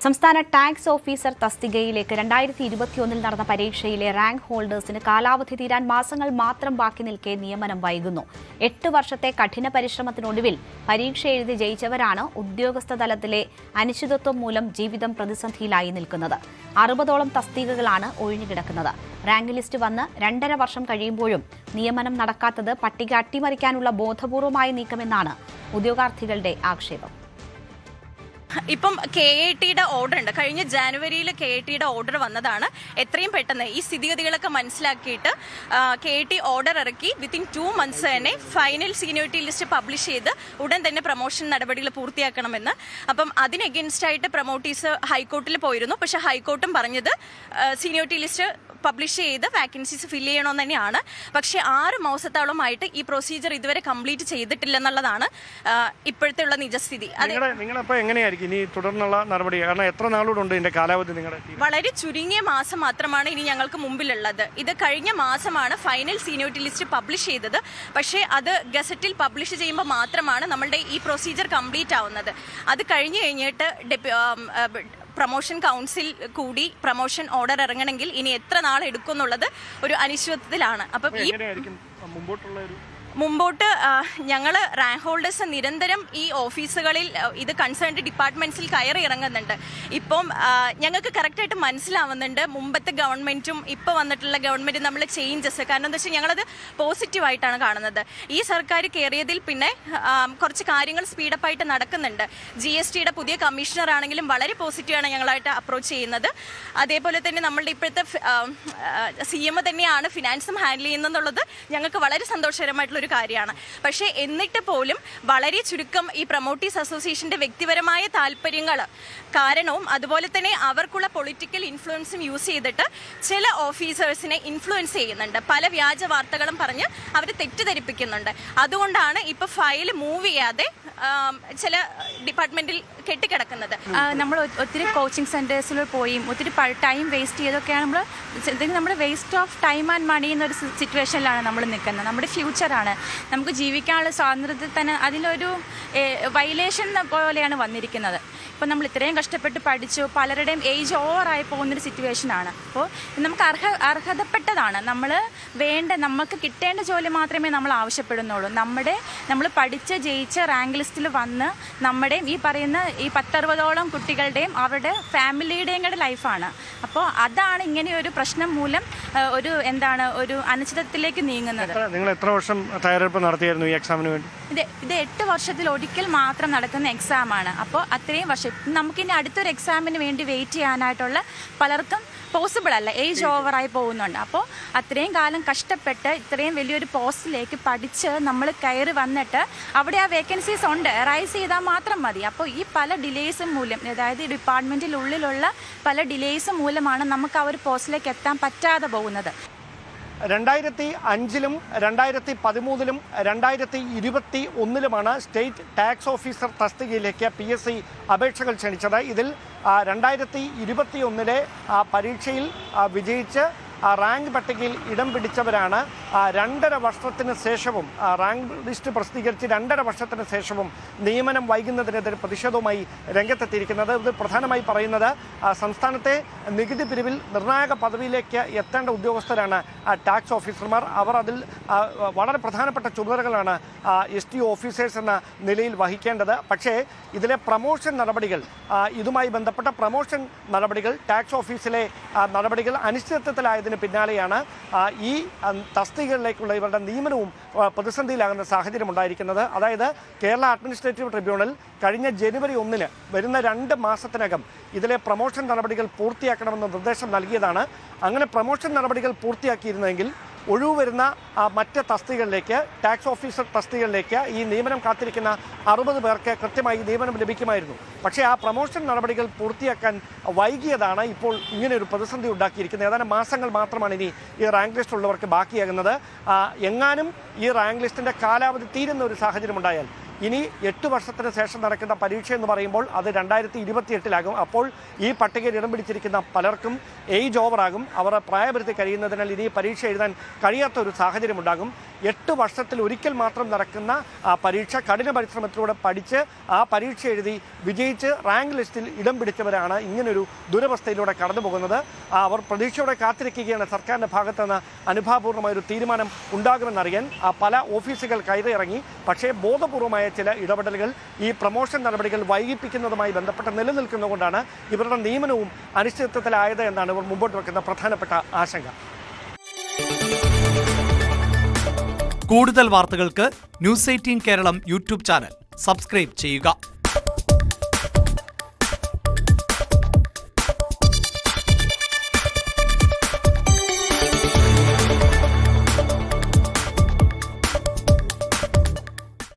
സംസ്ഥാന tax officer തസ്തികയിലേക്ക് 2021 നടന്ന പരീക്ഷയിലെ റാങ്ക് ഹോൾഡേഴ്സിന് കാലാവധി തീരാൻ മാസങ്ങൾ മാത്രം ബാക്കി നിൽക്കെ നിയമനം വൈകുന്നു. 8 വർഷത്തെ കഠിന പരിശ്രമത്തിനൊടുവിൽ പരീക്ഷ എഴുതി ജയിച്ചവരാണ് ഉദ്യോഗസ്ഥ തലത്തിലെ അനിശ്ചിതത്വം മൂലം ജീവിതം പ്രതിസന്ധിയിലായി നിൽക്കുന്നത്. 60ഓളം തസ്തികകളാണ് ഒഴിഞ്ഞുകിടക്കുന്നത്. റാങ്ക് ലിസ്റ്റ് വന്ന് 2.5 വർഷം കഴിയുമ്പോഴും നിയമനം നടക്കാത്തത് പട്ടിക അട്ടിമറിക്കാനുള്ള ബോധപൂർവമായ നീക്കമെന്നാണ് ഉദ്യോഗാർത്ഥികളുടെ ആക്ഷേപം. ഇപ്പം KATയുടെ ഓർഡർ ഉണ്ട്. കഴിഞ്ഞ ജാനുവരിയിൽ KATയുടെ ഓർഡർ വന്നതാണ്. എത്രയും പെട്ടെന്ന് ഈ സ്ഥിതിഗതികളൊക്കെ മനസ്സിലാക്കിയിട്ട് KAT ഓർഡർ ഇറക്കി വിത്തിൻ 2 months തന്നെ ഫൈനൽ സീനിയോറിറ്റി ലിസ്റ്റ് പബ്ലിഷ് ചെയ്ത് ഉടൻ തന്നെ പ്രൊമോഷൻ നടപടികൾ പൂർത്തിയാക്കണമെന്ന്. അപ്പം അതിന് എഗെയിൻസ്റ്റ് ആയിട്ട് പ്രൊമോട്ടീസ് ഹൈക്കോർട്ടിൽ പോയിരുന്നു. പക്ഷേ ഹൈക്കോർട്ടും പറഞ്ഞത് സീനിയോറിറ്റി ലിസ്റ്റ് പബ്ലിഷ് ചെയ്ത് വാക്കൻസീസ് ഫില്ല് ചെയ്യണമെന്ന് തന്നെയാണ്. പക്ഷേ 6 മാസത്തോളമായിട്ട് ഈ പ്രൊസീജിയർ ഇതുവരെ കംപ്ലീറ്റ് ചെയ്തിട്ടില്ലെന്നുള്ളതാണ് ഇപ്പോഴത്തെ ഉള്ള നിജസ്ഥിതി. നിങ്ങളപ്പോൾ എങ്ങനെയായിരിക്കും ഇനി തുടർന്നുള്ള നടപടി? കാരണം എത്ര നാളോടുണ്ട് ഇതിന്റെ കാലാവധി? നിങ്ങളുടെ വളരെ ചുരുങ്ങിയ മാസം മാത്രമാണ് ഇനി ഞങ്ങൾക്ക് മുമ്പിലുള്ളത്. ഇത് കഴിഞ്ഞ മാസമാണ് ഫൈനൽ സീനിയോറിറ്റി ലിസ്റ്റ് പബ്ലിഷ് ചെയ്തത്. പക്ഷേ അത് ഗസറ്റിൽ പബ്ലിഷ് ചെയ്യുമ്പോൾ മാത്രമാണ് നമ്മളുടെ ഈ പ്രൊസീജിയർ കംപ്ലീറ്റ് ആവുന്നത്. അത് കഴിഞ്ഞ് കഴിഞ്ഞിട്ട് പ്രൊമോഷൻ കൗൺസിൽ കൂടി പ്രൊമോഷൻ ഓർഡർ ഇറങ്ങണമെങ്കിൽ ഇനി എത്ര നാൾ എടുക്കും എന്നുള്ളത് ഒരു അനിശ്ചിതത്വത്തിലാണ്. അപ്പം ഈ മുമ്പോട്ട് ഞങ്ങൾ റാങ്ക് ഹോൾഡേഴ്സ് നിരന്തരം ഈ ഓഫീസുകളിൽ ഇത് കൺസേൺഡ് ഡിപ്പാർട്ട്മെന്റ്സിൽ കയറി ഇറങ്ങുന്നുണ്ട്. ഇപ്പം ഞങ്ങൾക്ക് കറക്റ്റായിട്ട് മനസ്സിലാവുന്നുണ്ട് മുമ്പത്തെ ഗവൺമെന്റും ഇപ്പോൾ വന്നിട്ടുള്ള ഗവൺമെന്റ് നമ്മൾ ചേഞ്ചസ്. കാരണം എന്താ വെച്ചാൽ ഞങ്ങളത് പോസിറ്റീവായിട്ടാണ് കാണുന്നത്. ഈ സർക്കാർ കയറിയതിൽ പിന്നെ കുറച്ച് കാര്യങ്ങൾ സ്പീഡപ്പായിട്ട് നടക്കുന്നുണ്ട്. GSTയുടെ പുതിയ കമ്മീഷണർ ആണെങ്കിലും വളരെ പോസിറ്റീവാണ് ഞങ്ങളായിട്ട് അപ്രോച്ച് ചെയ്യുന്നത്. അതേപോലെ തന്നെ നമ്മളുടെ ഇപ്പോഴത്തെ CM തന്നെയാണ് ഫിനാൻസും ഹാൻഡിൽ ചെയ്യുന്നതെന്നുള്ളത് ഞങ്ങൾക്ക് വളരെ സന്തോഷകരമായിട്ടുള്ള കാര്യമാണ്. പക്ഷേ എന്നിട്ട് പോലും വളരെ ചുരുക്കം ഈ പ്രൊമോട്ടീസ് അസോസിയേഷന്റെ വ്യക്തിപരമായ താല്പര്യങ്ങൾ കാരണവും അതുപോലെ തന്നെ അവർക്കുള്ള പൊളിറ്റിക്കൽ ഇൻഫ്ലുവൻസും യൂസ് ചെയ്തിട്ട് ചില ഓഫീസേഴ്സിനെ ഇൻഫ്ലുവൻസ് ചെയ്യുന്നുണ്ട്. പല വ്യാജ വാർത്തകളും പറഞ്ഞ് അവർ തെറ്റിദ്ധരിപ്പിക്കുന്നുണ്ട്. അതുകൊണ്ടാണ് ഇപ്പൊ ഫയൽ മൂവ് ചെയ്യാതെ ചില ഡിപ്പാർട്ട്മെന്റിൽ കെട്ടിക്കിടക്കുന്നത്. നമ്മൾ ഒത്തിരി കോച്ചിങ് സെന്റേഴ്സിൽ പോയി ഒത്തിരി ടൈം വേസ്റ്റ് ചെയ്തൊക്കെയാണ് നമ്മൾ waste of time and money എന്നൊരു സിറ്റുവേഷനിലാണ് നമ്മൾ നിൽക്കുന്നത്. നമ്മുടെ ഫ്യൂച്ചറാണ്, നമുക്ക് ജീവിക്കാനുള്ള സ്വാതന്ത്ര്യത്തിൽ തന്നെ അതിലൊരു വയലേഷൻ പോലെയാണ് വന്നിരിക്കുന്നത്. ഇപ്പോൾ നമ്മൾ ഇത്രയും കഷ്ടപ്പെട്ട് പഠിച്ചു, പലരുടെയും ഏജ് ഓവറായി പോകുന്നൊരു സിറ്റുവേഷനാണ്. അപ്പോൾ നമുക്ക് അർഹതപ്പെട്ടതാണ്. നമുക്ക് കിട്ടേണ്ട ജോലി മാത്രമേ നമ്മൾ ആവശ്യപ്പെടുന്നുള്ളൂ. നമ്മൾ പഠിച്ച് ജയിച്ച റാങ്ക് ലിസ്റ്റിൽ വന്ന് നമ്മുടെയും ഈ പറയുന്ന ഈ 10-60ഓളം കുട്ടികളുടെയും അവരുടെ ഫാമിലിയുടെയും കൂടെ ലൈഫാണ്. അപ്പോൾ അതാണ് ഇങ്ങനെ ഒരു പ്രശ്നം മൂലം ഒരു അനിശ്ചിതത്വത്തിലേക്ക് നീങ്ങുന്നത്. നിങ്ങൾ എത്ര വർഷം തയ്യാറെടുപ്പ് നടത്തിയായിരുന്നു ഈ എക്സാമിന് വേണ്ടി? ഇത് 8 വർഷത്തിൽ ഒരിക്കൽ മാത്രം നടക്കുന്ന എക്സാമാണ്. അപ്പോൾ അത്രയും വർഷം നമുക്കിനി അടുത്തൊരു എക്സാമിന് വേണ്ടി വെയിറ്റ് ചെയ്യാനായിട്ടുള്ള പലർക്കും പോസിബിൾ അല്ല, ഏജ് ഓവറായി പോകുന്നുണ്ട്. അപ്പോൾ അത്രയും കാലം കഷ്ടപ്പെട്ട് ഇത്രയും വലിയൊരു പോസ്റ്റിലേക്ക് പഠിച്ച് നമ്മൾ കയറി വന്നിട്ട് അവിടെ ആ വേക്കൻസീസ് ഉണ്ട്, റൈസ് ചെയ്താൽ മാത്രം മതി. അപ്പോൾ ഈ പല ഡിലേസും മൂലം, അതായത് ഈ ഡിപ്പാർട്ട്മെൻറ്റിനുള്ളിലുള്ള പല ഡിലേസും മൂലമാണ് നമുക്ക് ആ ഒരു പോസ്റ്റിലേക്ക് എത്താൻ പറ്റാതെ പോകുന്നത്. 2005-ലും 2013-ലും 2021-ലുമാണ് സ്റ്റേറ്റ് ടാക്സ് ഓഫീസർ തസ്തികയിലേക്ക് PSC അപേക്ഷകൾ ക്ഷണിച്ചത്. ഇതിൽ 2021-ലെ പരീക്ഷയിൽ വിജയിച്ച് റാങ്ക് പട്ടികയിൽ ഇടം പിടിച്ചവരാണ് 2.5 വർഷത്തിന് ശേഷവും റാങ്ക് ലിസ്റ്റ് പ്രസിദ്ധീകരിച്ച് 2.5 വർഷത്തിന് ശേഷവും നിയമനം വൈകുന്നതിനെതിരെ പ്രതിഷേധവുമായി രംഗത്തെത്തിയിരിക്കുന്നത്. ഇത് പ്രധാനമായി പറയുന്നത് സംസ്ഥാനത്തെ നികുതി പിരിവിൽ നിർണായക പദവിയിലേക്ക് എത്തേണ്ട ഉദ്യോഗസ്ഥരാണ് ടാക്സ് ഓഫീസർമാർ. അവർ അതിൽ വളരെ പ്രധാനപ്പെട്ട ചുമതലകളാണ് STO ഓഫീസേഴ്സ് എന്ന നിലയിൽ വഹിക്കേണ്ടത്. പക്ഷേ ഇതിലെ പ്രമോഷൻ നടപടികൾ, ഇതുമായി ബന്ധപ്പെട്ട പ്രമോഷൻ നടപടികൾ, ടാക്സ് ഓഫീസിലെ നടപടികൾ അനിശ്ചിതത്വത്തിലായതിന് പിന്നാലെയാണ് ഈ തസ്തികകളിലേക്കുള്ള ഇവരുടെ നിയമനവും പ്രതിസന്ധിയിലാകുന്ന സാഹചര്യം ഉണ്ടായിരിക്കുന്നത്. അതായത് കേരള അഡ്മിനിസ്ട്രേറ്റീവ് ട്രിബ്യൂണൽ കഴിഞ്ഞ ജനുവരി 1-ന് വരുന്ന 2 മാസത്തിനകം ഇതിലെ പ്രമോഷൻ നടപടികൾ പൂർത്തിയാക്കണമെന്ന നിർദ്ദേശം നൽകിയതാണ്. അങ്ങനെ പ്രമോഷൻ നടപടികൾ പൂർത്തിയാക്കിയിരുന്നെങ്കിൽ ഒഴിവ് വരുന്ന മറ്റ് തസ്തികകളിലേക്ക്, ടാക്സ് ഓഫീസർ തസ്തികകളിലേക്ക് ഈ നിയമനം കാത്തിരിക്കുന്ന 60 പേർക്ക് കൃത്യമായി നിയമനം ലഭിക്കുമായിരുന്നു. പക്ഷേ ആ പ്രമോഷൻ നടപടികൾ പൂർത്തിയാക്കാൻ വൈകിയതാണ് ഇപ്പോൾ ഇങ്ങനെ ഒരു പ്രതിസന്ധി ഉണ്ടാക്കിയിരിക്കുന്നത്. ഏതാനും മാസങ്ങൾ മാത്രമാണ് ഇനി ഈ റാങ്ക് ലിസ്റ്റ് ഉള്ളവർക്ക് ബാക്കിയാകുന്നത്. എങ്ങാനും ഈ റാങ്ക് ലിസ്റ്റിൻ്റെ കാലാവധി തീരുന്ന ഒരു സാഹചര്യം ഉണ്ടായാൽ ഇനി 8 വർഷത്തിന് ശേഷം നടക്കുന്ന പരീക്ഷ എന്ന് പറയുമ്പോൾ അത് 2028-ലാകും. അപ്പോൾ ഈ പട്ടികയിൽ ഇടം പിടിച്ചിരിക്കുന്ന പലർക്കും ഏജ് ഓവറാകും. അവർ പ്രായപരിധി കഴിയുന്നതിനാൽ ഇനി പരീക്ഷ എഴുതാൻ കഴിയാത്ത ഒരു സാഹചര്യം ഉണ്ടാകും. 8 വർഷത്തിൽ ഒരിക്കൽ മാത്രം നടക്കുന്ന പരീക്ഷ കഠിന പരിശ്രമത്തിലൂടെ പഠിച്ച് ആ പരീക്ഷ എഴുതി വിജയിച്ച് റാങ്ക് ലിസ്റ്റിൽ ഇടം പിടിച്ചവരാണ് ഇങ്ങനൊരു ദുരവസ്ഥയിലൂടെ കടന്നു പോകുന്നത്. അവർ പ്രതീക്ഷയോടെ കാത്തിരിക്കുകയാണ് സർക്കാരിൻ്റെ ഭാഗത്തുനിന്ന് അനുഭാവപൂർണ്ണമായൊരു തീരുമാനം ഉണ്ടാകുമെന്നറിയാൻ. പല ഓഫീസുകൾ കയറിയിറങ്ങി. പക്ഷേ ബോധപൂർവമായ ചില ഇടപെടലുകൾ ഈ പ്രൊമോഷൻ നടപടികൾ വൈകിപ്പിക്കുന്നതുമായി ബന്ധപ്പെട്ട് നിലനിൽക്കുന്നതുകൊണ്ടാണ് ഇവരുടെ നിയമനവും അനിശ്ചിതത്വത്തിലായത് എന്നാണ് ഇവർ മുമ്പോട്ട് വെക്കുന്ന പ്രധാനപ്പെട്ട ആശങ്ക. കൂടുതൽ വാർത്തകൾക്ക് news 18 Keralam YouTube channel subscribe ചെയ്യുക.